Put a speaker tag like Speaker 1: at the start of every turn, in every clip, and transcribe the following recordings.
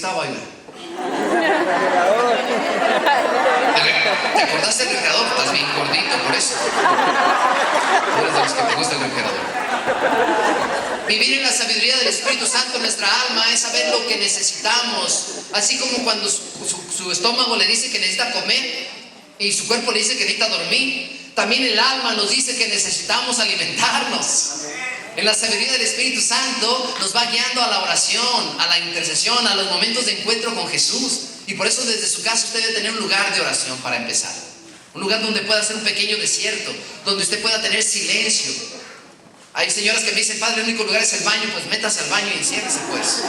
Speaker 1: estaba, oiga? ¿Te acordaste del refrigerador? Estás bien gordito por eso. Tú eres de los que te gusta el refrigerador. Vivir en la sabiduría del Espíritu Santo en nuestra alma es saber lo que necesitamos. Así como cuando su estómago le dice que necesita comer y su cuerpo le dice que necesita dormir, también el alma nos dice que necesitamos alimentarnos. En la sabiduría del Espíritu Santo nos va guiando a la oración, a la intercesión, a los momentos de encuentro con Jesús. Y por eso desde su casa usted debe tener un lugar de oración para empezar. Un lugar donde pueda hacer un pequeño desierto, donde usted pueda tener silencio. Hay señoras que me dicen, padre, el único lugar es el baño. Pues métase al baño y enciérrese pues.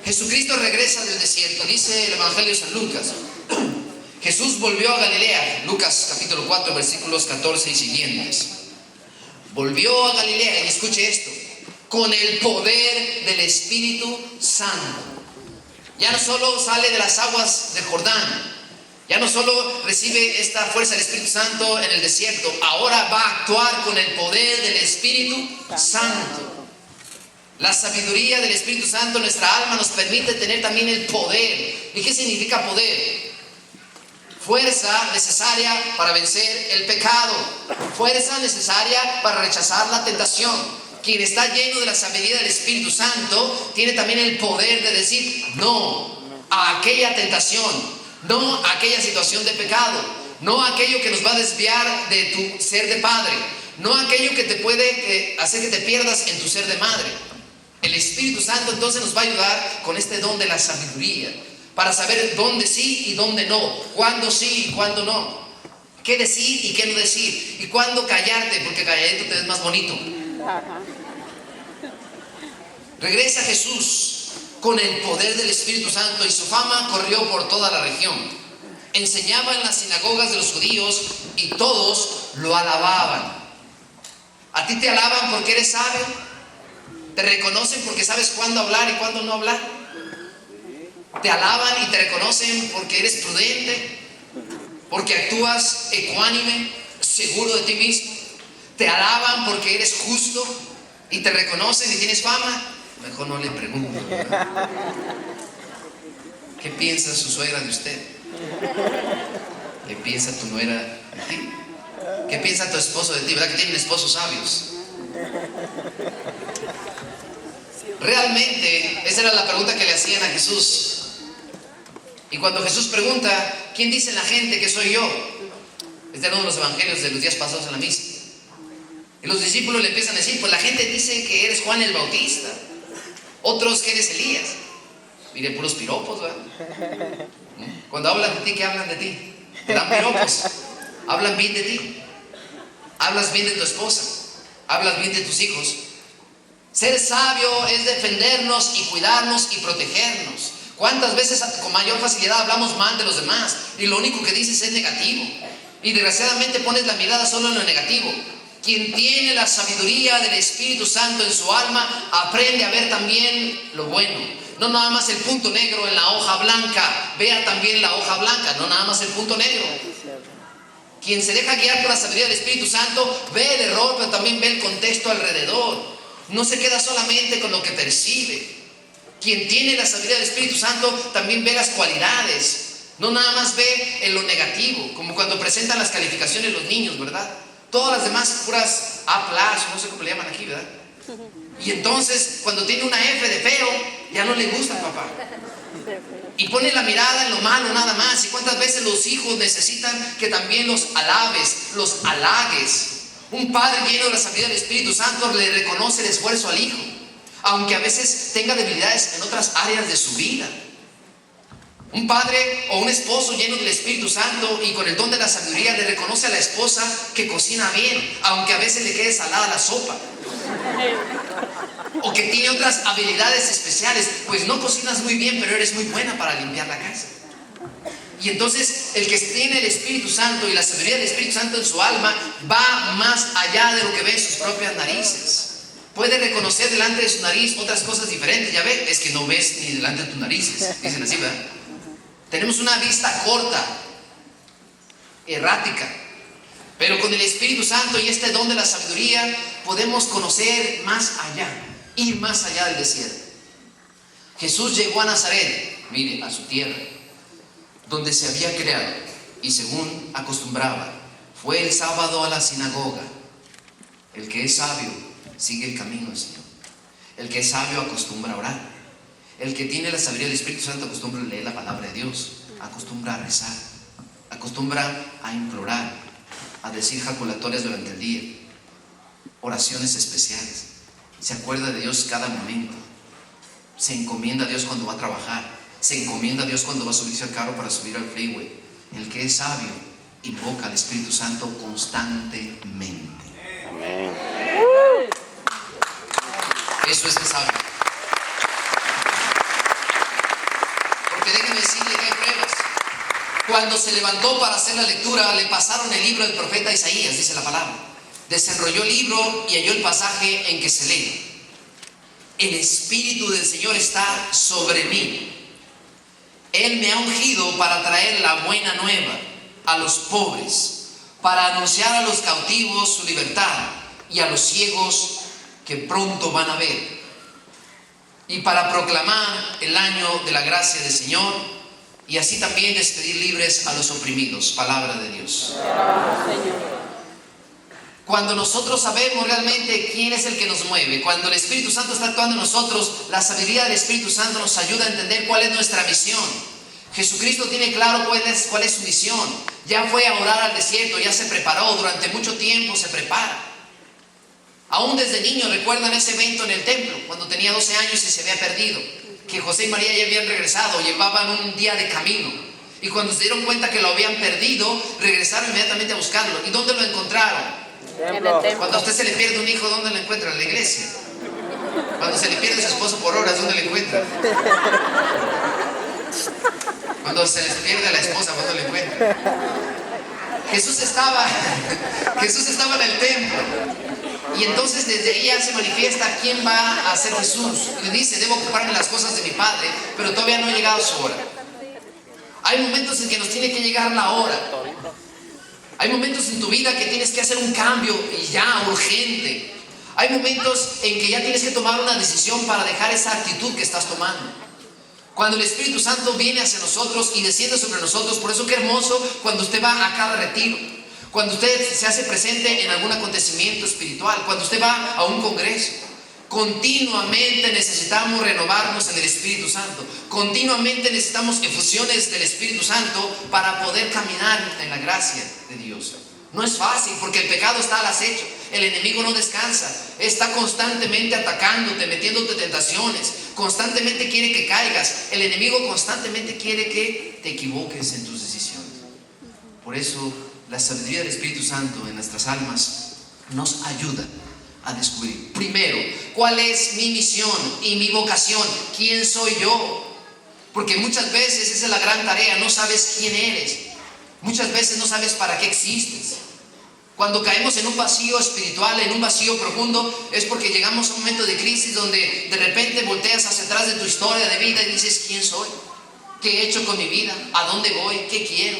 Speaker 1: Jesucristo regresa del desierto. Dice el Evangelio de San Lucas. Jesús volvió a Galilea. Lucas capítulo 4 versículos 14 y siguientes. Volvió a Galilea, y escuche esto, con el poder del Espíritu Santo. Ya no solo sale de las aguas del Jordán, ya no solo recibe esta fuerza del Espíritu Santo en el desierto, ahora va a actuar con el poder del Espíritu Santo. La sabiduría del Espíritu Santo en nuestra alma nos permite tener también el poder. ¿Y qué significa poder? Fuerza necesaria para vencer el pecado. Fuerza necesaria para rechazar la tentación. Quien está lleno de la sabiduría del Espíritu Santo tiene también el poder de decir no a aquella tentación, no a aquella situación de pecado, no a aquello que nos va a desviar de tu ser de padre, no a aquello que te puede hacer que te pierdas en tu ser de madre. El Espíritu Santo entonces nos va a ayudar con este don de la sabiduría, para saber dónde sí y dónde no, cuándo sí y cuándo no, qué decir y qué no decir, y cuándo callarte, porque calladito te ves más bonito. Regresa Jesús con el poder del Espíritu Santo y su fama corrió por toda la región. Enseñaba en las sinagogas de los judíos y todos lo alababan. ¿A ti te alaban porque eres sabio? ¿Te reconocen porque sabes cuándo hablar y cuándo no hablar? Te alaban y te reconocen porque eres prudente, porque actúas ecuánime, seguro de ti mismo. Te alaban porque eres justo y te reconocen y tienes fama. Mejor no le pregunto, ¿verdad? ¿Qué piensa su suegra de usted? ¿Qué piensa tu nuera de ti? ¿Qué piensa tu esposo de ti? ¿Verdad que tienen esposos sabios? Realmente, esa era la pregunta que le hacían a Jesús. Y cuando Jesús pregunta, ¿quién dice la gente que soy yo? Este era uno de los evangelios de los días pasados en la misa. Y los discípulos le empiezan a decir, pues la gente dice que eres Juan el Bautista, otros que eres Elías. Mire, puros piropos, ¿verdad? Cuando hablan de ti, ¿qué hablan de ti? Te dan piropos. Hablan bien de ti. Hablas bien de tu esposa. Hablas bien de tus hijos. Ser sabio es defendernos y cuidarnos y protegernos. ¿Cuántas veces con mayor facilidad hablamos mal de los demás y lo único que dices es negativo? Y desgraciadamente pones la mirada solo en lo negativo. Quien tiene la sabiduría del Espíritu Santo en su alma aprende a ver también lo bueno. No nada más el punto negro en la hoja blanca, vea también la hoja blanca, no nada más el punto negro. Quien se deja guiar por la sabiduría del Espíritu Santo ve el error, pero también ve el contexto alrededor. No se queda solamente con lo que percibe. Quien tiene la sabiduría del Espíritu Santo también ve las cualidades, no nada más ve en lo negativo, como cuando presentan las calificaciones los niños, ¿verdad? Todas las demás puras A+, no sé cómo le llaman aquí, ¿verdad? Y entonces cuando tiene una F de feo, ya no le gusta al papá. Y pone la mirada en lo malo nada más. ¿Y cuántas veces los hijos necesitan que también los alabes, los halagues? Un padre lleno de la sabiduría del Espíritu Santo le reconoce el esfuerzo al hijo, aunque a veces tenga debilidades en otras áreas de su vida. Un padre o un esposo lleno del Espíritu Santo y con el don de la sabiduría le reconoce a la esposa que cocina bien, aunque a veces le quede salada la sopa. O que tiene otras habilidades especiales. Pues no cocinas muy bien, pero eres muy buena para limpiar la casa. Y entonces el que tiene el Espíritu Santo y la sabiduría del Espíritu Santo en su alma va más allá de lo que ve en sus propias narices. Puede reconocer delante de su nariz otras cosas diferentes. Ya ve, es que no ves ni delante de tus narices. Dicen así, ¿verdad? Tenemos una vista corta, errática. Pero con el Espíritu Santo y este don de la sabiduría podemos conocer más allá, ir más allá del desierto. Jesús llegó a Nazaret, mire, a su tierra, donde se había creado, y según acostumbraba, fue el sábado a la sinagoga. El que es sabio sigue el camino del Señor. El que es sabio acostumbra a orar. El que tiene la sabiduría del Espíritu Santo acostumbra a leer la palabra de Dios, acostumbra a rezar, acostumbra a implorar, a decir jaculatorias durante el día, oraciones especiales. Se acuerda de Dios cada momento. Se encomienda a Dios cuando va a trabajar. Se encomienda a Dios cuando va a subirse al carro para subir al freeway. El que es sabio invoca al Espíritu Santo constantemente.
Speaker 2: Amén.
Speaker 1: Eso es el sabio. Porque déjenme decirle que hay pruebas. Cuando se levantó para hacer la lectura, le pasaron el libro del profeta Isaías, dice la palabra. Desenrolló el libro y halló el pasaje en que se lee: el Espíritu del Señor está sobre mí. Él me ha ungido para traer la buena nueva a los pobres, para anunciar a los cautivos su libertad y a los ciegos que pronto van a ver, y para proclamar el año de la gracia del Señor, y así también despedir libres a los oprimidos. Palabra de Dios. Cuando nosotros sabemos realmente quién es el que nos mueve, cuando el Espíritu Santo está actuando en nosotros, la sabiduría del Espíritu Santo nos ayuda a entender cuál es nuestra misión. Jesucristo tiene claro cuál es su misión. Ya fue a orar al desierto, ya se preparó, durante mucho tiempo se prepara. Aún desde niño recuerdan ese evento en el templo, cuando tenía 12 años y se había perdido, que José y María ya habían regresado, llevaban un día de camino. Y cuando se dieron cuenta que lo habían perdido, regresaron inmediatamente a buscarlo. ¿Y dónde lo encontraron? Cuando a usted se le pierde un hijo, ¿dónde lo encuentra? En la iglesia. Cuando se le pierde su esposo por horas, ¿dónde lo encuentra? Cuando se les pierde a la esposa, ¿dónde lo encuentra? Jesús estaba en el templo. Y entonces desde ahí ya se manifiesta quién va a ser Jesús. Y le dice: debo ocuparme de las cosas de mi Padre, pero todavía no ha llegado su hora. Hay momentos en que nos tiene que llegar la hora. Hay momentos en tu vida que tienes que hacer un cambio y ya, urgente. Hay momentos en que ya tienes que tomar una decisión para dejar esa actitud que estás tomando. Cuando el Espíritu Santo viene hacia nosotros y desciende sobre nosotros, por eso qué hermoso cuando usted va a cada retiro, cuando usted se hace presente en algún acontecimiento espiritual, cuando usted va a un congreso. Continuamente necesitamos renovarnos en el Espíritu Santo. Continuamente necesitamos efusiones del Espíritu Santo para poder caminar en la gracia de Dios. No es fácil porque el pecado está al acecho. El enemigo no descansa. Está constantemente atacándote, metiéndote tentaciones. Constantemente quiere que caigas. El enemigo constantemente quiere que te equivoques en tus decisiones. Por eso la sabiduría del Espíritu Santo en nuestras almas nos ayuda a descubrir, primero, cuál es mi misión y mi vocación. ¿Quién soy yo? Porque muchas veces esa es la gran tarea. No sabes quién eres. Muchas veces no sabes para qué existes. Cuando caemos en un vacío espiritual, en un vacío profundo, es porque llegamos a un momento de crisis donde de repente volteas hacia atrás de tu historia de vida y dices: ¿quién soy? ¿Qué he hecho con mi vida? ¿A dónde voy? ¿Qué quiero?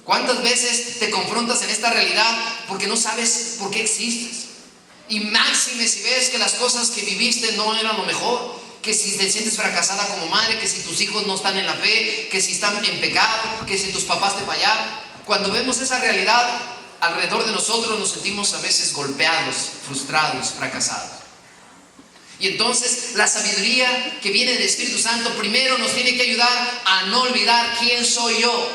Speaker 1: ¿Cuántas veces te confrontas en esta realidad porque no sabes por qué existes? Y máxime si ves que las cosas que viviste no eran lo mejor, que si te sientes fracasada como madre, que si tus hijos no están en la fe, que si están en pecado, que si tus papás te fallaron. Cuando vemos esa realidad alrededor de nosotros, nos sentimos a veces golpeados, frustrados, fracasados. Y entonces la sabiduría que viene del Espíritu Santo primero nos tiene que ayudar a no olvidar quién soy yo.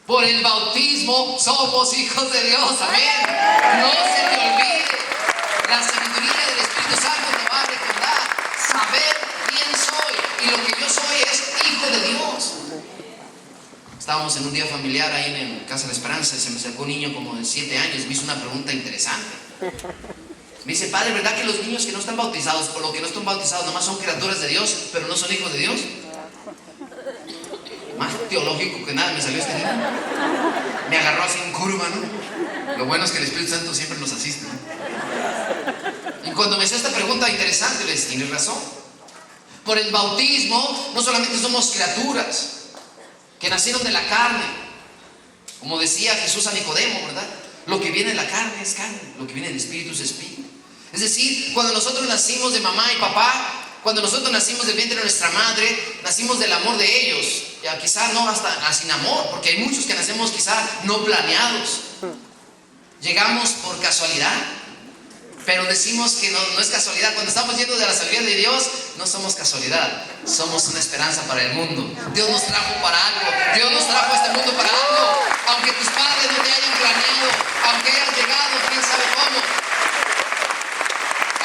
Speaker 1: Por el bautismo somos hijos de Dios, amén. No se te olvide. La sabiduría del Espíritu Santo te va a recordar saber quién soy. Y lo que yo soy es hijo de Dios. Estábamos en un día familiar ahí en Casa de la Esperanza y se me acercó un niño como de 7 años y me hizo una pregunta interesante. Me dice: padre, ¿verdad que los niños que no están bautizados o los que no están bautizados nomás son criaturas de Dios, pero no son hijos de Dios? Más teológico que nada me salió este niño. Me agarró así en curva, ¿no? Lo bueno es que el Espíritu Santo siempre nos asiste, ¿no? Y cuando me hizo esta pregunta interesante, les tienes razón. Por el bautismo no solamente somos criaturas que nacieron de la carne, como decía Jesús a Nicodemo, ¿verdad? Lo que viene de la carne es carne, lo que viene del Espíritu es Espíritu. Es decir, cuando nosotros nacimos de mamá y papá, Cuando nosotros nacimos del vientre de nuestra madre, nacimos del amor de ellos. Ya quizá no hasta sin amor, porque hay muchos que nacemos quizá no planeados. Llegamos por casualidad, pero decimos que no es casualidad. Cuando estamos yendo de la sabiduría de Dios, no somos casualidad, somos una esperanza para el mundo. Dios nos trajo para algo, Dios nos trajo a este mundo para algo. Aunque tus padres no te hayan planeado, aunque hayas llegado, quién sabe cómo,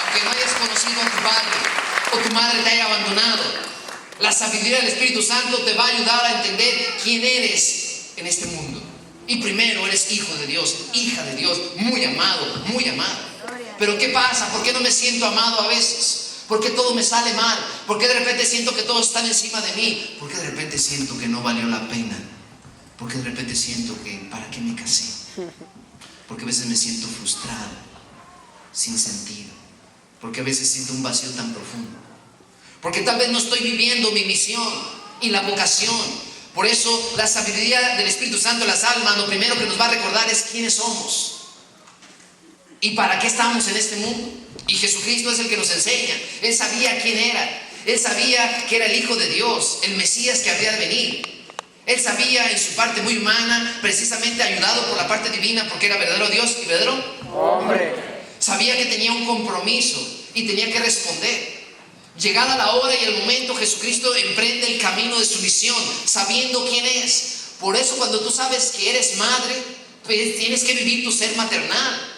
Speaker 1: aunque no hayas conocido a tu padre o tu madre te haya abandonado, la sabiduría del Espíritu Santo te va a ayudar a entender quién eres en este mundo. Y primero eres hijo de Dios, hija de Dios, muy amado, muy amada. Pero ¿qué pasa? ¿Por qué no me siento amado a veces? ¿Por qué todo me sale mal? ¿Por qué de repente siento que todos están encima de mí? ¿Por qué de repente siento que no valió la pena? ¿Por qué de repente siento que ¿para qué me casé? Porque a veces me siento frustrado, sin sentido. Porque a veces siento un vacío tan profundo. Porque tal vez no estoy viviendo mi misión y la vocación. Por eso la sabiduría del Espíritu Santo en las almas, lo primero que nos va a recordar es quiénes somos y para qué estamos en este mundo. Y Jesucristo es el que nos enseña. Él sabía quién era. Él sabía que era el Hijo de Dios, el Mesías que habría de venir. Él sabía en su parte muy humana, precisamente ayudado por la parte divina, porque era verdadero Dios y verdadero hombre. Sabía que tenía un compromiso y tenía que responder. Llegada la hora y el momento, Jesucristo emprende el camino de su misión, sabiendo quién es. Por eso cuando tú sabes que eres madre, pues tienes que vivir tu ser maternal.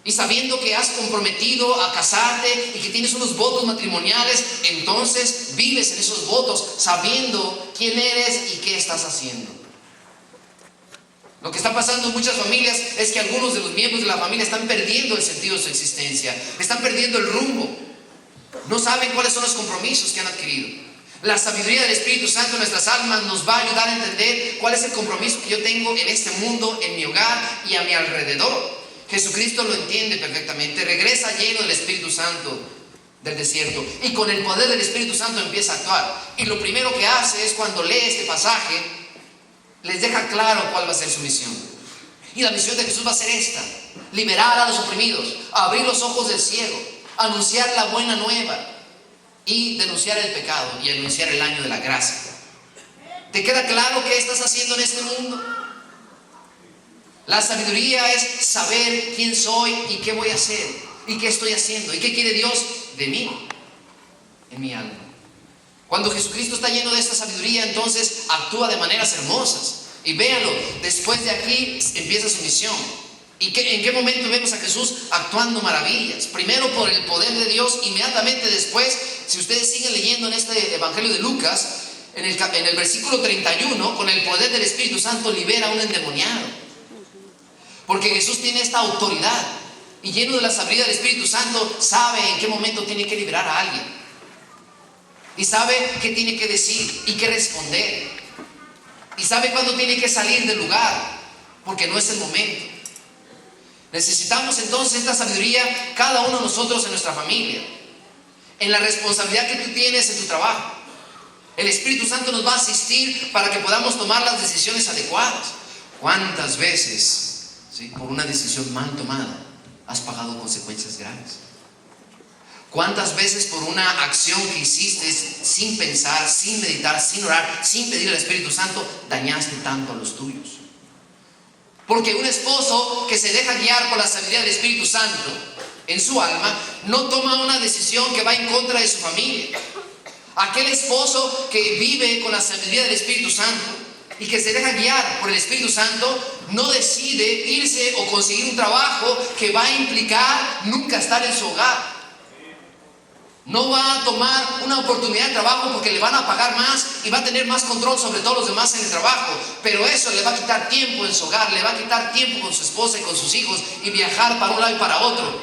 Speaker 1: Y sabiendo que has comprometido a casarte y que tienes unos votos matrimoniales, entonces vives en esos votos, sabiendo quién eres y qué estás haciendo. Lo que está pasando en muchas familias es que algunos de los miembros de la familia están perdiendo el sentido de su existencia, están perdiendo el rumbo, no saben cuáles son los compromisos que han adquirido. La sabiduría del Espíritu Santo en nuestras almas nos va a ayudar a entender cuál es el compromiso que yo tengo en este mundo, en mi hogar y a mi alrededor. Jesucristo lo entiende perfectamente, regresa lleno del Espíritu Santo del desierto y con el poder del Espíritu Santo empieza a actuar. Y lo primero que hace es, cuando lee este pasaje, les deja claro cuál va a ser su misión. Y la misión de Jesús va a ser esta: liberar a los oprimidos, abrir los ojos del ciego, anunciar la buena nueva y denunciar el pecado y anunciar el año de la gracia. ¿Te queda claro qué estás haciendo en este mundo? La sabiduría es saber quién soy y qué voy a hacer y qué estoy haciendo y qué quiere Dios de mí, en mi alma. Cuando Jesucristo está lleno de esta sabiduría, entonces actúa de maneras hermosas. Y véanlo, después de aquí empieza su misión. ¿Y en qué momento vemos a Jesús actuando maravillas? Primero por el poder de Dios, inmediatamente después, si ustedes siguen leyendo en este Evangelio de Lucas, en el versículo 31, con el poder del Espíritu Santo libera a un endemoniado. Porque Jesús tiene esta autoridad y lleno de la sabiduría del Espíritu Santo sabe en qué momento tiene que liberar a alguien. Y sabe qué tiene que decir y qué responder. Y sabe cuándo tiene que salir del lugar, porque no es el momento. Necesitamos entonces esta sabiduría cada uno de nosotros en nuestra familia, en la responsabilidad que tú tienes en tu trabajo. El Espíritu Santo nos va a asistir para que podamos tomar las decisiones adecuadas. ¿Cuántas veces, por una decisión mal tomada, has pagado consecuencias graves? ¿Cuántas veces por una acción que hiciste sin pensar, sin meditar, sin orar, sin pedir al Espíritu Santo, dañaste tanto a los tuyos? Porque un esposo que se deja guiar por la sabiduría del Espíritu Santo en su alma, no toma una decisión que va en contra de su familia. Aquel esposo que vive con la sabiduría del Espíritu Santo y que se deja guiar por el Espíritu Santo, no decide irse o conseguir un trabajo que va a implicar nunca estar en su hogar. No va a tomar una oportunidad de trabajo porque le van a pagar más y va a tener más control sobre todos los demás en el trabajo. Pero eso le va a quitar tiempo en su hogar, le va a quitar tiempo con su esposa y con sus hijos y viajar para un lado y para otro.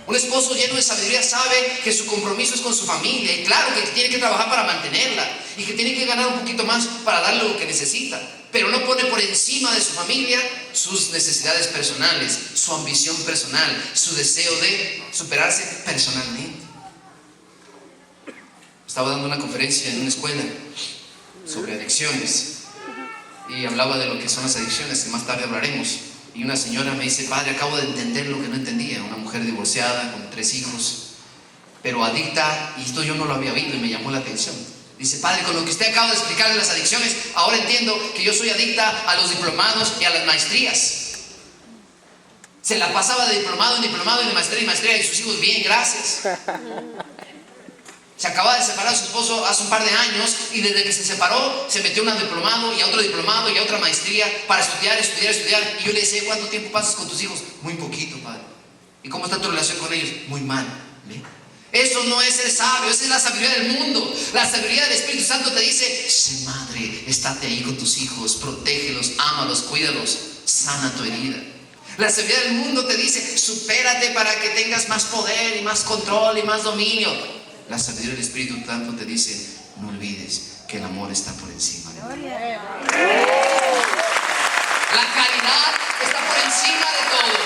Speaker 1: Un esposo lleno de sabiduría sabe que su compromiso es con su familia y claro que tiene que trabajar para mantenerla y que tiene que ganar un poquito más para darle lo que necesita. Pero no pone por encima de su familia sus necesidades personales, su ambición personal, su deseo de superarse personalmente. Estaba dando una conferencia en una escuela sobre adicciones y hablaba de lo que son las adicciones, que más tarde hablaremos. Y una señora me dice: padre, acabo de entender lo que no entendía. Una mujer divorciada con 3 hijos pero adicta, y esto yo no lo había oído y me llamó la atención. Dice: padre, con lo que usted acaba de explicar de las adicciones, ahora entiendo que yo soy adicta a los diplomados y a las maestrías. Se la pasaba de diplomado en diplomado y de maestría en maestría, y sus hijos bien, gracias. Se acaba de separar de su esposo hace un par de años, y desde que se separó se metió a un diplomado y a otro diplomado y a otra maestría para estudiar. Y yo le decía: ¿cuánto tiempo pasas con tus hijos? Muy poquito, padre. ¿Y cómo está tu relación con ellos? Muy mal. ¿Ve? Eso no es ser sabio, esa es la sabiduría del mundo. La sabiduría del Espíritu Santo te dice: sé madre, estate ahí con tus hijos, protégelos, ámalos, cuídalos, sana tu herida. La sabiduría del mundo te dice: supérate para que tengas más poder y más control y más dominio. La sabiduría del Espíritu Santo te dice: no olvides que el amor está por encima de ti. La calidad está por encima de todo.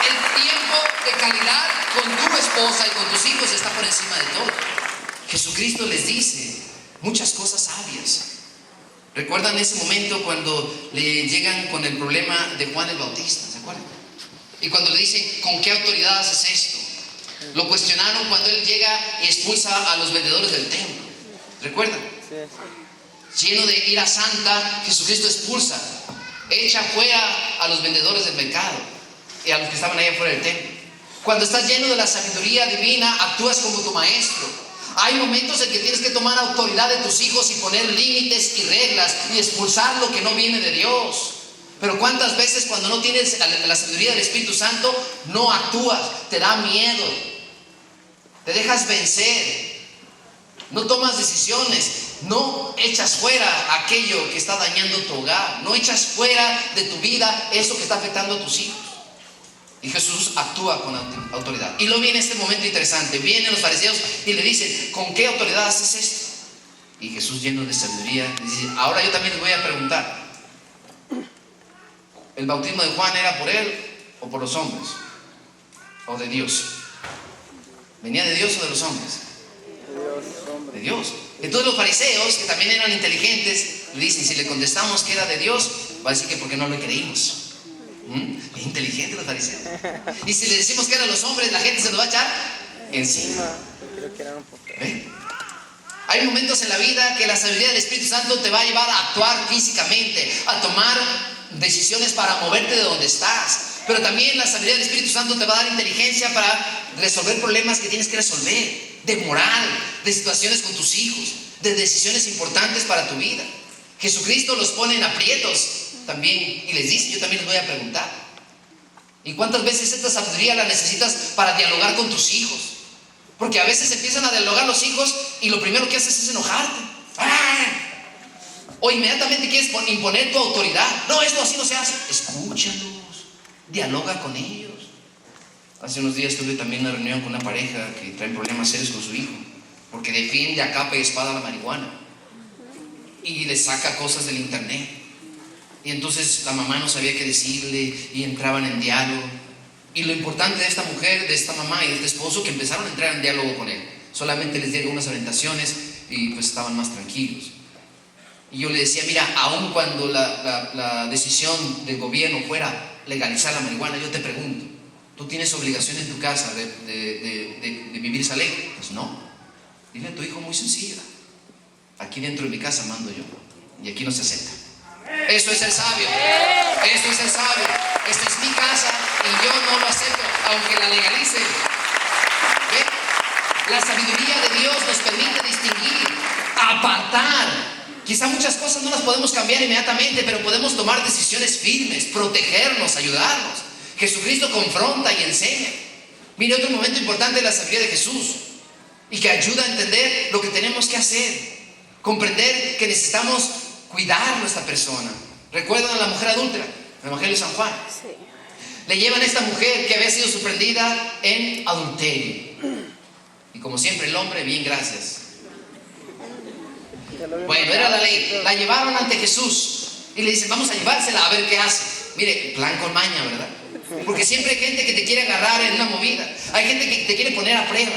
Speaker 1: El tiempo de calidad con tu esposa y con tus hijos está por encima de todo. Jesucristo les dice muchas cosas sabias. ¿Recuerdan ese momento cuando le llegan con el problema de Juan el Bautista? ¿Se acuerdan? Y cuando le dicen: ¿con qué autoridad haces esto? Lo cuestionaron cuando él llega y expulsa a los vendedores del templo. ¿Recuerdan? Lleno de ira santa, Jesucristo expulsa, echa fuera a los vendedores del mercado y a los que estaban ahí afuera del templo. Cuando estás lleno de la sabiduría divina, actúas como tu maestro. Hay momentos en que tienes que tomar autoridad de tus hijos y poner límites y reglas y expulsar lo que no viene de Dios. Pero ¿cuántas veces cuando no tienes la sabiduría del Espíritu Santo no actúas? Te da miedo, te dejas vencer, no tomas decisiones, no echas fuera aquello que está dañando tu hogar, no echas fuera de tu vida eso que está afectando a tus hijos. Y Jesús actúa con autoridad. Y luego viene este momento interesante. Vienen los fariseos y le dicen: ¿con qué autoridad haces esto? Y Jesús, lleno de sabiduría, dice: ahora yo también les voy a preguntar, ¿el bautismo de Juan era por él o por los hombres? ¿O de Dios? ¿Venía de Dios o de los hombres? De Dios. Entonces los fariseos, que también eran inteligentes, le dicen: si le contestamos que era de Dios, va a decir que porque no le creímos. Es inteligente los fariseos. Y si le decimos que eran los hombres, la gente se nos va a echar encima. ¿Ven? Hay momentos en la vida que la sabiduría del Espíritu Santo te va a llevar a actuar físicamente, a tomar decisiones para moverte de donde estás. Pero también la sabiduría del Espíritu Santo te va a dar inteligencia para resolver problemas que tienes que resolver, de moral, de situaciones con tus hijos, de decisiones importantes para tu vida. Jesucristo los pone en aprietos también y les dice: yo también les voy a preguntar. ¿Y cuántas veces esta sabiduría la necesitas para dialogar con tus hijos? Porque a veces empiezan a dialogar los hijos y lo primero que haces es enojarte. ¡Ah! O inmediatamente quieres imponer tu autoridad. No, esto así no se hace. Escúchalos, dialoga con ellos. Hace unos días tuve también una reunión con una pareja que trae problemas serios con su hijo, porque defiende a capa y espada la marihuana y le saca cosas del internet. Y entonces la mamá no sabía qué decirle y entraban en diálogo. Y lo importante de esta mujer, de esta mamá y de este esposo, que empezaron a entrar en diálogo con él. Solamente les dieron unas orientaciones y pues estaban más tranquilos. Y yo le decía: mira, aun cuando la decisión del gobierno fuera legalizar la marihuana, yo te pregunto, ¿tú tienes obligación en tu casa de vivir esa ley? Pues no. Dile a tu hijo muy sencillo: aquí dentro de mi casa mando yo, y aquí no se acepta. Eso es ser sabio. Eso es ser sabio. Esta es mi casa y yo no lo acepto, aunque la legalice. ¿Ve? La sabiduría de Dios nos permite distinguir, apartar. Quizá muchas cosas no las podemos cambiar inmediatamente, pero podemos tomar decisiones firmes, protegernos, ayudarnos. Jesucristo confronta y enseña. Mire, otro momento importante de la sabiduría de Jesús y que ayuda a entender lo que tenemos que hacer, comprender que necesitamos cuidar nuestra persona. ¿Recuerdan a la mujer adúltera? El Evangelio de San Juan. Sí. Le llevan a esta mujer que había sido sorprendida en adulterio. Y como siempre el hombre, bien, gracias. Bueno, era la ley. La llevaron ante Jesús y le dicen: vamos a llevársela a ver qué hace. Mire, plan con maña, ¿verdad? Porque siempre hay gente que te quiere agarrar en una movida. Hay gente que te quiere poner a prueba.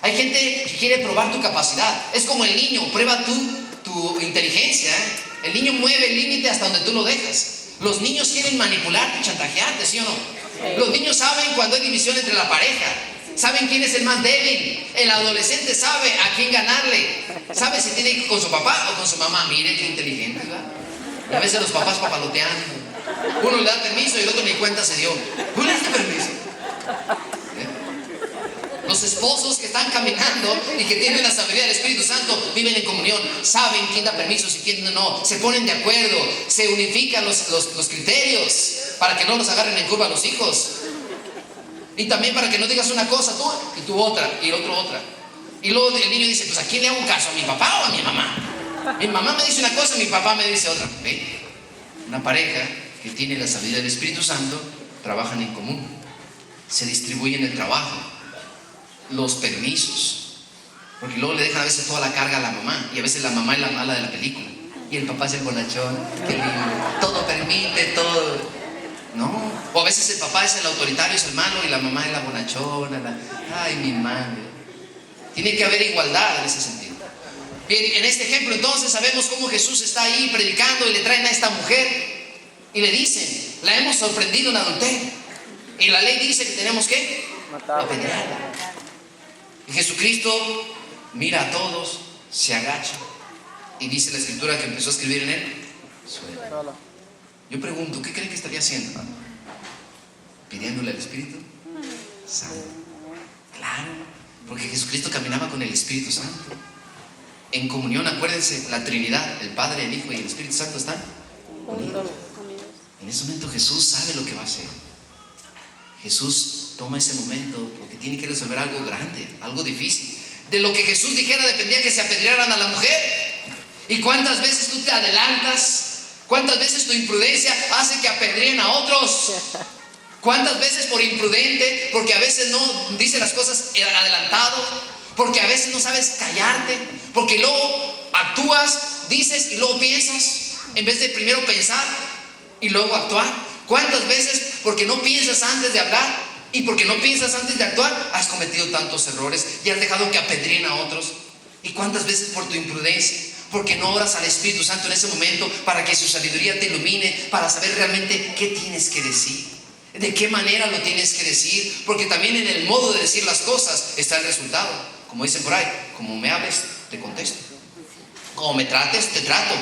Speaker 1: Hay gente que quiere probar tu capacidad. Es como el niño, prueba tu inteligencia, ¿eh? El niño mueve el límite hasta donde tú lo dejas. Los niños quieren manipularte y chantajearte, ¿sí o no? Los niños saben cuando hay división entre la pareja. Saben quién es el más débil. El adolescente sabe a quién ganarle. Sabe si tiene que ir con su papá o con su mamá. Mire qué inteligente, ¿verdad? Y a veces los papás papalotean. Uno le da permiso y el otro ni cuenta se dio. ¿Tú le das permiso? Los esposos que están caminando y que tienen la sabiduría del Espíritu Santo viven en comunión, saben quién da permisos y quién no, se ponen de acuerdo, se unifican los criterios para que no los agarren en curva a los hijos. Y también para que no digas una cosa tú y tú otra y el otro otra. Y luego el niño dice, pues ¿a quién le hago caso? ¿A mi papá o a mi mamá? Mi mamá me dice una cosa, mi papá me dice otra. ¿Ve? Una pareja que tiene la sabiduría del Espíritu Santo trabajan en común, se distribuyen el trabajo, los permisos, porque luego le dejan a veces toda la carga a la mamá y a veces la mamá es la mala de la película y el papá es el bonachón, que todo permite, todo, ¿no? O a veces el papá es el autoritario, es el malo y la mamá es la bonachona, ay, mi madre. Tiene que haber igualdad en ese sentido. Bien, en este ejemplo entonces sabemos cómo Jesús está ahí predicando y le traen a esta mujer y le dicen, la hemos sorprendido en adulterio y la ley dice que tenemos que apedrearla. Y Jesucristo mira a todos, se agacha y dice la escritura que empezó a escribir en él, suelo. Yo pregunto, ¿qué creen que estaría haciendo, hermano? ¿Pidiéndole al Espíritu Santo? Claro, porque Jesucristo caminaba con el Espíritu Santo. En comunión, acuérdense, la Trinidad, el Padre, el Hijo y el Espíritu Santo están unidos. En ese momento Jesús sabe lo que va a hacer. Jesús toma ese momento porque tiene que resolver algo grande, algo difícil. De lo que Jesús dijera dependía que se apedrearan a la mujer. ¿Y cuántas veces tú te adelantas? ¿Cuántas veces tu imprudencia hace que apedreen a otros? ¿Cuántas veces por imprudente, porque a veces no dice las cosas adelantado, porque a veces no sabes callarte, porque luego actúas, dices y luego piensas, en vez de primero pensar y luego actuar? ¿Cuántas veces porque no piensas antes de hablar y porque no piensas antes de actuar has cometido tantos errores y has dejado que apedreen a otros? ¿Y cuántas veces por tu imprudencia, porque no oras al Espíritu Santo en ese momento para que su sabiduría te ilumine, para saber realmente qué tienes que decir, de qué manera lo tienes que decir? Porque también en el modo de decir las cosas está el resultado. Como dicen por ahí, como me hables, te contesto, como me trates, te trato.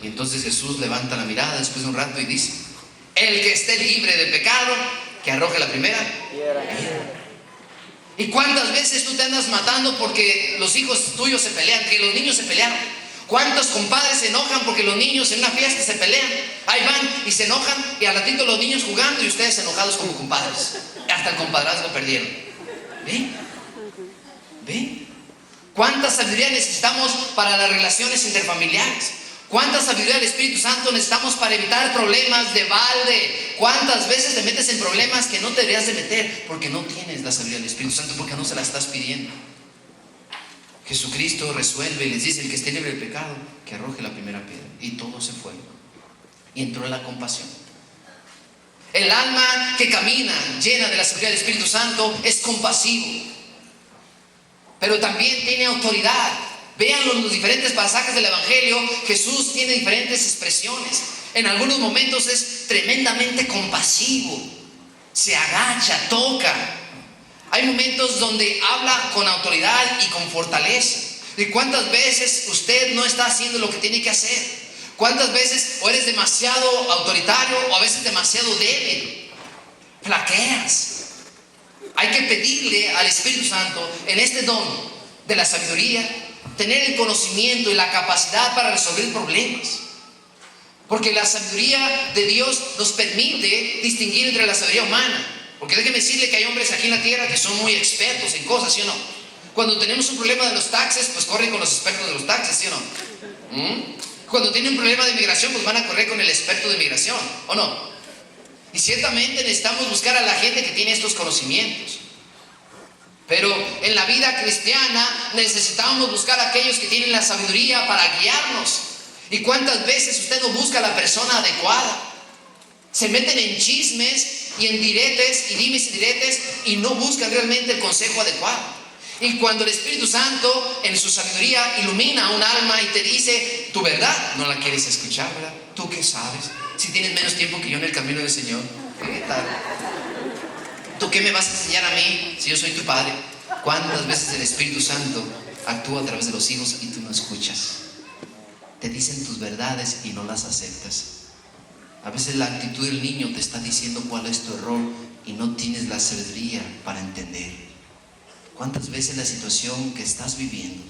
Speaker 1: Y entonces Jesús levanta la mirada después de un rato y dice, el que esté libre de pecado, que arroje la primera piedra. ¿Y cuántas veces tú te andas matando porque los hijos tuyos se pelean, que los niños se pelean? ¿Cuántos compadres se enojan porque los niños en una fiesta se pelean? Ahí van y se enojan y al ratito los niños jugando y ustedes enojados como compadres. Hasta el compadrazgo perdieron. ¿Ven? ¿Ven? ¿Cuánta sabiduría necesitamos para las relaciones interfamiliares? ¿Cuánta sabiduría del Espíritu Santo necesitamos para evitar problemas de balde? ¿Cuántas veces te metes en problemas que no te deberías de meter porque no tienes la sabiduría del Espíritu Santo, porque no se la estás pidiendo? Jesucristo resuelve y les dice, el que esté libre del pecado, que arroje la primera piedra. Y todo se fue. Y entró la compasión. El alma que camina llena de la sabiduría del Espíritu Santo es compasivo, pero también tiene autoridad. Vean los diferentes pasajes del Evangelio. Jesús tiene diferentes expresiones. En algunos momentos es tremendamente compasivo, se agacha, toca. Hay momentos donde habla con autoridad y con fortaleza. ¿Y cuántas veces usted no está haciendo lo que tiene que hacer? ¿Cuántas veces o eres demasiado autoritario o a veces demasiado débil? Flaqueas. Hay que pedirle al Espíritu Santo en este don de la sabiduría, tener el conocimiento y la capacidad para resolver problemas. Porque la sabiduría de Dios nos permite distinguir entre la sabiduría humana. Porque déjeme decirle que hay hombres aquí en la tierra que son muy expertos en cosas, ¿sí o no? Cuando tenemos un problema de los taxes, pues corren con los expertos de los taxes, ¿sí o no? Cuando tienen un problema de migración, pues van a correr con el experto de migración, ¿o no? Y ciertamente necesitamos buscar a la gente que tiene estos conocimientos. Pero en la vida cristiana necesitamos buscar a aquellos que tienen la sabiduría para guiarnos. ¿Y cuántas veces usted no busca a la persona adecuada? Se meten en chismes y en diretes y dimes y diretes y no buscan realmente el consejo adecuado. Y cuando el Espíritu Santo en su sabiduría ilumina un alma y te dice tu verdad, no la quieres escuchar, ¿verdad? ¿Tú qué sabes? Si tienes menos tiempo que yo en el camino del Señor, ¿qué tal? ¿Tú qué me vas a enseñar a mí si yo soy tu padre? ¿Cuántas veces el Espíritu Santo actúa a través de los hijos y tú no escuchas? Te dicen tus verdades y no las aceptas. A veces la actitud del niño te está diciendo cuál es tu error y no tienes la sabiduría para entender. ¿Cuántas veces la situación que estás viviendo,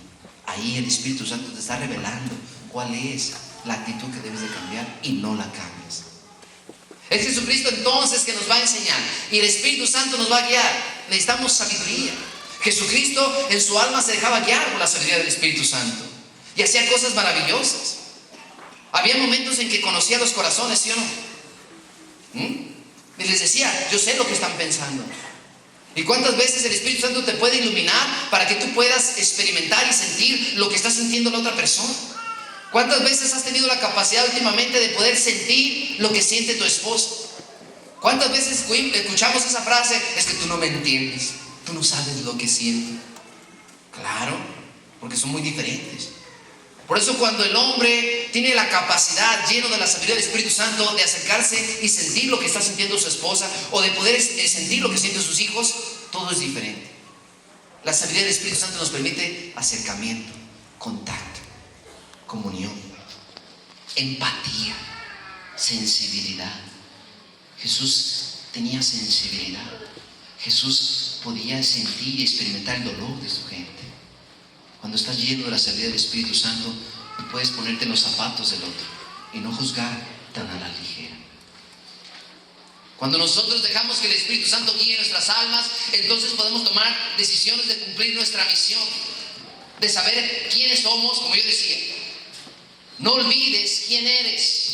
Speaker 1: ahí el Espíritu Santo te está revelando cuál es la actitud que debes de cambiar y no la cambias? Es Jesucristo entonces que nos va a enseñar y el Espíritu Santo nos va a guiar. Necesitamos sabiduría. Jesucristo en su alma se dejaba guiar por la sabiduría del Espíritu Santo y hacía cosas maravillosas. Había momentos en que conocía los corazones, ¿sí o no? Y les decía, yo sé lo que están pensando. ¿Y cuántas veces el Espíritu Santo te puede iluminar para que tú puedas experimentar y sentir lo que está sintiendo la otra persona? ¿Cuántas veces has tenido la capacidad últimamente de poder sentir lo que siente tu esposo? ¿Cuántas veces escuchamos esa frase? Es que tú no me entiendes, tú no sabes lo que siento. Claro, porque son muy diferentes. Por eso cuando el hombre tiene la capacidad, lleno de la sabiduría del Espíritu Santo, de acercarse y sentir lo que está sintiendo su esposa, o de poder sentir lo que sienten sus hijos, todo es diferente. La sabiduría del Espíritu Santo nos permite acercamiento, contacto, comunión, empatía, sensibilidad. Jesús tenía sensibilidad. Jesús podía sentir y experimentar el dolor de su gente. Cuando estás lleno de la sabiduría del Espíritu Santo, tú puedes ponerte en los zapatos del otro y no juzgar tan a la ligera. Cuando nosotros dejamos que el Espíritu Santo guíe nuestras almas, entonces podemos tomar decisiones de cumplir nuestra misión, de saber quiénes somos, como yo decía. No olvides quién eres,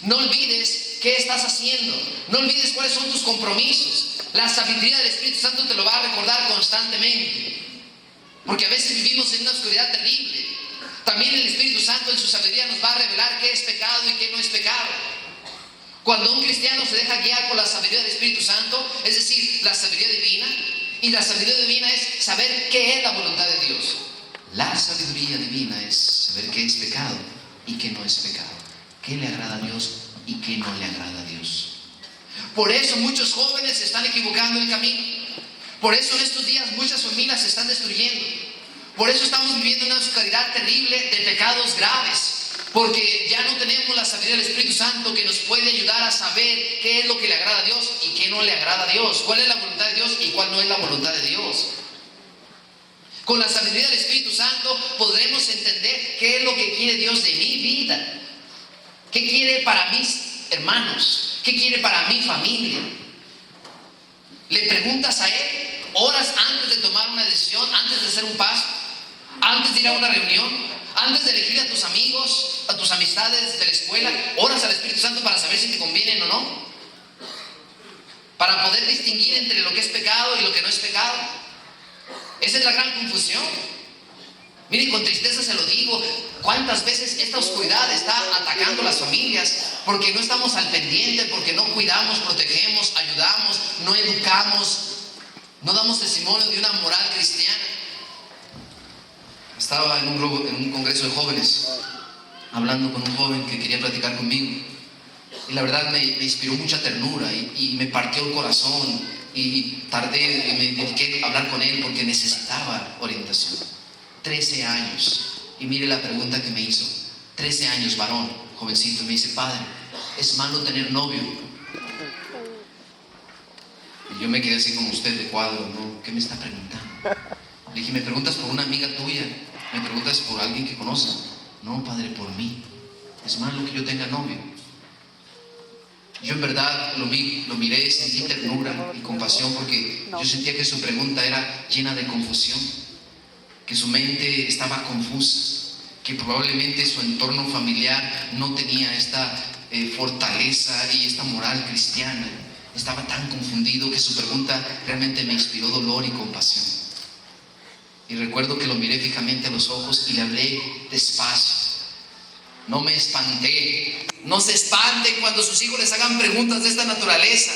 Speaker 1: no olvides qué estás haciendo, no olvides cuáles son tus compromisos. La sabiduría del Espíritu Santo te lo va a recordar constantemente. Porque a veces vivimos en una oscuridad terrible. También el Espíritu Santo en su sabiduría nos va a revelar qué es pecado y qué no es pecado. Cuando un cristiano se deja guiar por la sabiduría del Espíritu Santo, es decir, la sabiduría divina, y la sabiduría divina es saber qué es la voluntad de Dios. La sabiduría divina es saber qué es pecado y qué no es pecado, qué le agrada a Dios y qué no le agrada a Dios. Por eso muchos jóvenes se están equivocando el camino. Por eso en estos días muchas familias se están destruyendo. Por eso estamos viviendo una oscuridad terrible de pecados graves. Porque ya no tenemos la sabiduría del Espíritu Santo que nos puede ayudar a saber qué es lo que le agrada a Dios y qué no le agrada a Dios. Cuál es la voluntad de Dios y cuál no es la voluntad de Dios. Con la sabiduría del Espíritu Santo podremos entender qué es lo que quiere Dios de mi vida. ¿Qué quiere para mis hermanos? ¿Qué quiere para mi familia? Le preguntas a Él horas antes de tomar una decisión, antes de hacer un paso, antes de ir a una reunión, antes de elegir a tus amigos, a tus amistades de la escuela, oras al Espíritu Santo para saber si te convienen o no, para poder distinguir entre lo que es pecado y lo que no es pecado. Esa es la gran confusión. Miren, con tristeza se lo digo, cuántas veces esta oscuridad está atacando las familias porque no estamos al pendiente, porque no cuidamos, protegemos, ayudamos, no educamos, no damos testimonio de una moral cristiana. Estaba en un congreso de jóvenes hablando con un joven que quería platicar conmigo y la verdad me inspiró mucha ternura y me partió el corazón y tardé y me dediqué a hablar con él porque necesitaba orientación. 13 años, y mire la pregunta que me hizo. 13 años, varón, jovencito, me dice: padre, ¿es malo tener novio? Y yo me quedé así como usted de cuadro, ¿no? ¿Qué me está preguntando? Le dije: ¿me preguntas por una amiga tuya? ¿Me preguntas por alguien que conoces? No, padre, por mí. ¿Es malo que yo tenga novio? Yo en verdad lo miré, sentí ternura y compasión porque yo sentía que su pregunta era llena de confusión, que su mente estaba confusa, que probablemente su entorno familiar no tenía esta fortaleza y esta moral cristiana. Estaba tan confundido que su pregunta realmente me inspiró dolor y compasión. Y recuerdo que lo miré fijamente a los ojos y le hablé despacio. No me espanté. No se espanten cuando sus hijos les hagan preguntas de esta naturaleza.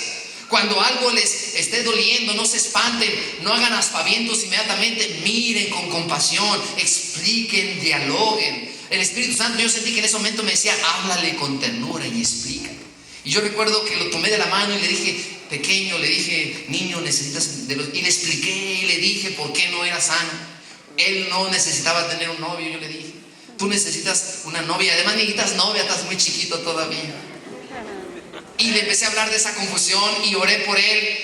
Speaker 1: Cuando algo les esté doliendo, no se espanten, no hagan aspavientos inmediatamente, miren con compasión, expliquen, dialoguen. El Espíritu Santo, yo sentí que en ese momento me decía: háblale con ternura y explica. Y yo recuerdo que lo tomé de la mano y le dije: pequeño le dije, niño, necesitas y le expliqué y le dije por qué no era sano. Él no necesitaba tener un novio. Yo le dije, tú necesitas una novia, además necesitas novia, estás muy chiquito todavía. Y le empecé a hablar de esa confusión y oré por él.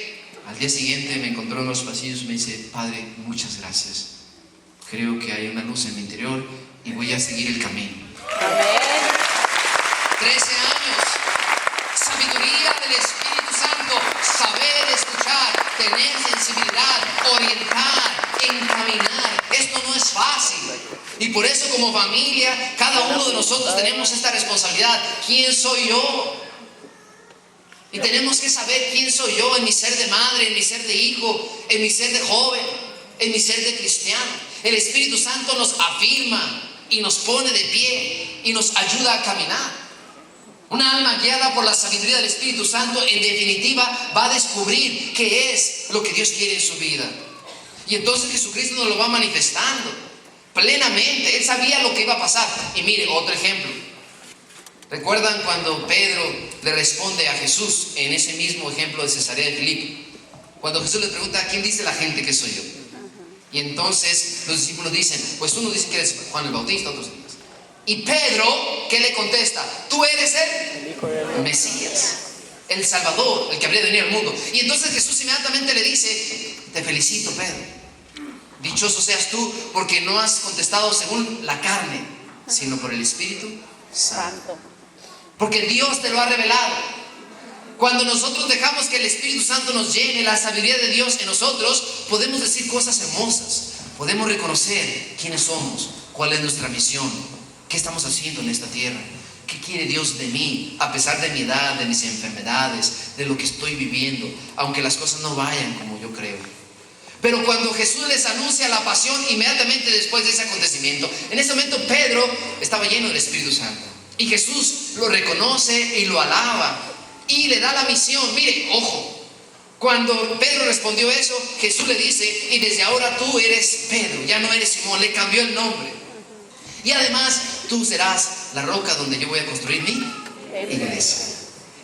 Speaker 1: Al día siguiente me encontró en los pasillos y me dice, padre, muchas gracias. Creo que hay una luz en mi interior y voy a seguir el camino.
Speaker 2: Amén.
Speaker 1: 13 años, sabiduría del Espíritu Santo, saber escuchar, tener sensibilidad, orientar, encaminar. Esto no es fácil. Y por eso como familia, cada uno de nosotros tenemos esta responsabilidad. ¿Quién soy yo? Y tenemos que saber quién soy yo en mi ser de madre, en mi ser de hijo, en mi ser de joven, en mi ser de cristiano. El Espíritu Santo nos afirma y nos pone de pie y nos ayuda a caminar. Una alma guiada por la sabiduría del Espíritu Santo, en definitiva, va a descubrir qué es lo que Dios quiere en su vida. Y entonces Jesucristo nos lo va manifestando plenamente. Él sabía lo que iba a pasar. Y mire, otro ejemplo. ¿Recuerdan cuando Pedro le responde a Jesús en ese mismo ejemplo de Cesarea de Filipo? Cuando Jesús le pregunta, ¿quién dice la gente que soy yo? Y entonces los discípulos dicen, pues uno dice que eres Juan el Bautista, otros dicen. Y Pedro, ¿qué le contesta? Tú eres el Mesías, el Salvador, el que habría de venir al mundo. Y entonces Jesús inmediatamente le dice, te felicito, Pedro. Dichoso seas tú porque no has contestado según la carne, sino por el Espíritu Santo. Porque Dios te lo ha revelado. Cuando nosotros dejamos que el Espíritu Santo nos llene, la sabiduría de Dios en nosotros, podemos decir cosas hermosas. Podemos reconocer quiénes somos, cuál es nuestra misión, qué estamos haciendo en esta tierra, qué quiere Dios de mí, a pesar de mi edad, de mis enfermedades, de lo que estoy viviendo, aunque las cosas no vayan como yo creo. Pero cuando Jesús les anuncia la pasión, inmediatamente después de ese acontecimiento, en ese momento Pedro estaba lleno del Espíritu Santo. Y Jesús lo reconoce y lo alaba y le da la misión. Mire, ojo, cuando Pedro respondió eso, Jesús le dice, y desde ahora tú eres Pedro, ya no eres Simón, le cambió el nombre. Y además tú serás la roca donde yo voy a construir mi iglesia.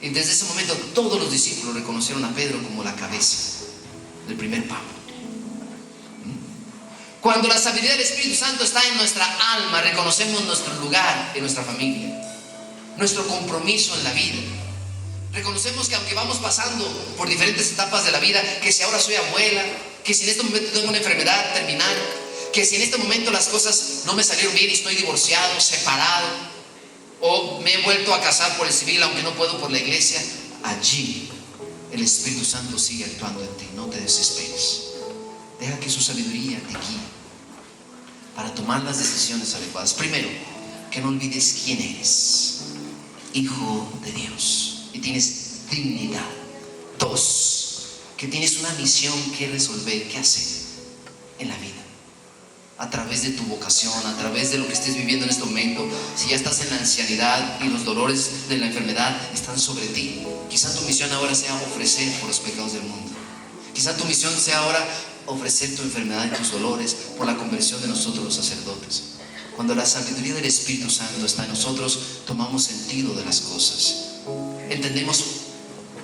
Speaker 1: Y desde ese momento todos los discípulos reconocieron a Pedro como la cabeza del primer papa. Cuando la sabiduría del Espíritu Santo está en nuestra alma, reconocemos nuestro lugar en nuestra familia, nuestro compromiso en la vida. Reconocemos que aunque vamos pasando por diferentes etapas de la vida, que si ahora soy abuela, que si en este momento tengo una enfermedad terminal, que si en este momento las cosas no me salieron bien y estoy divorciado, separado, o me he vuelto a casar por el civil aunque no puedo por la iglesia, allí el Espíritu Santo sigue actuando en ti. No te desesperes. Deja que su sabiduría te guíe para tomar las decisiones adecuadas. Primero, que no olvides quién eres, hijo de Dios, y tienes dignidad. Dos, que tienes una misión que resolver, que hacer en la vida, a través de tu vocación, a través de lo que estés viviendo en este momento. Si ya estás en la ancianidad y los dolores de la enfermedad están sobre ti, quizá tu misión ahora sea ofrecer por los pecados del mundo. Quizá tu misión sea ahora ofrecer tu enfermedad y tus dolores por la conversión de nosotros los sacerdotes. Cuando la sabiduría del Espíritu Santo está en nosotros, tomamos sentido de las cosas, entendemos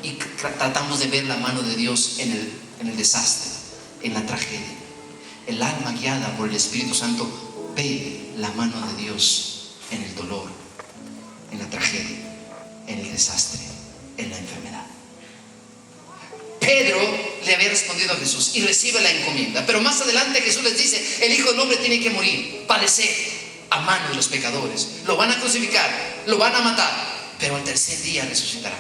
Speaker 1: y tratamos de ver la mano de Dios en el desastre, en la tragedia. El alma guiada por el Espíritu Santo ve la mano de Dios en el dolor, en la tragedia, en el desastre, en la enfermedad. Pedro le había respondido a Jesús y recibe la encomienda. Pero más adelante Jesús les dice, el Hijo del Hombre tiene que morir, padecer a manos de los pecadores. Lo van a crucificar, lo van a matar, pero al tercer día resucitará.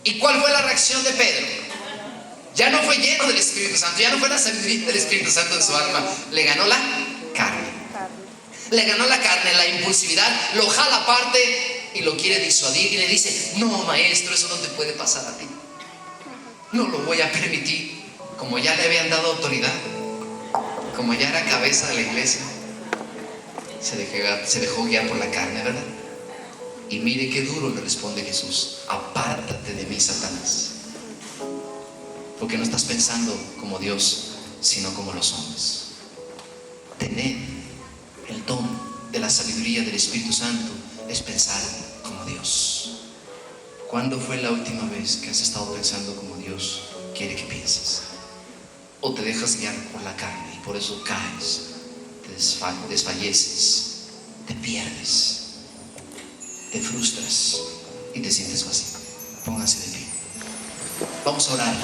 Speaker 1: ¿Y cuál fue la reacción de Pedro? Ya no fue lleno del Espíritu Santo, ya no fue la sabiduría del Espíritu Santo en su alma. Le ganó la carne. Le ganó la carne, la impulsividad, lo jala aparte y lo quiere disuadir y le dice, no, maestro, eso no te puede pasar a ti. No lo voy a permitir. Como ya le habían dado autoridad, como ya era cabeza de la iglesia, se dejó guiar por la carne, ¿verdad? Y mire qué duro le responde Jesús, apártate de mí, Satanás, porque no estás pensando como Dios, sino como los hombres. Tener el don de la sabiduría del Espíritu Santo es pensar como Dios. ¿Cuándo fue la última vez que has estado pensando como Dios quiere que pienses? ¿O te dejas guiar por la carne y por eso caes, te desfalleces, te pierdes, te frustras y te sientes vacío? Póngase de pie. Vamos a orar.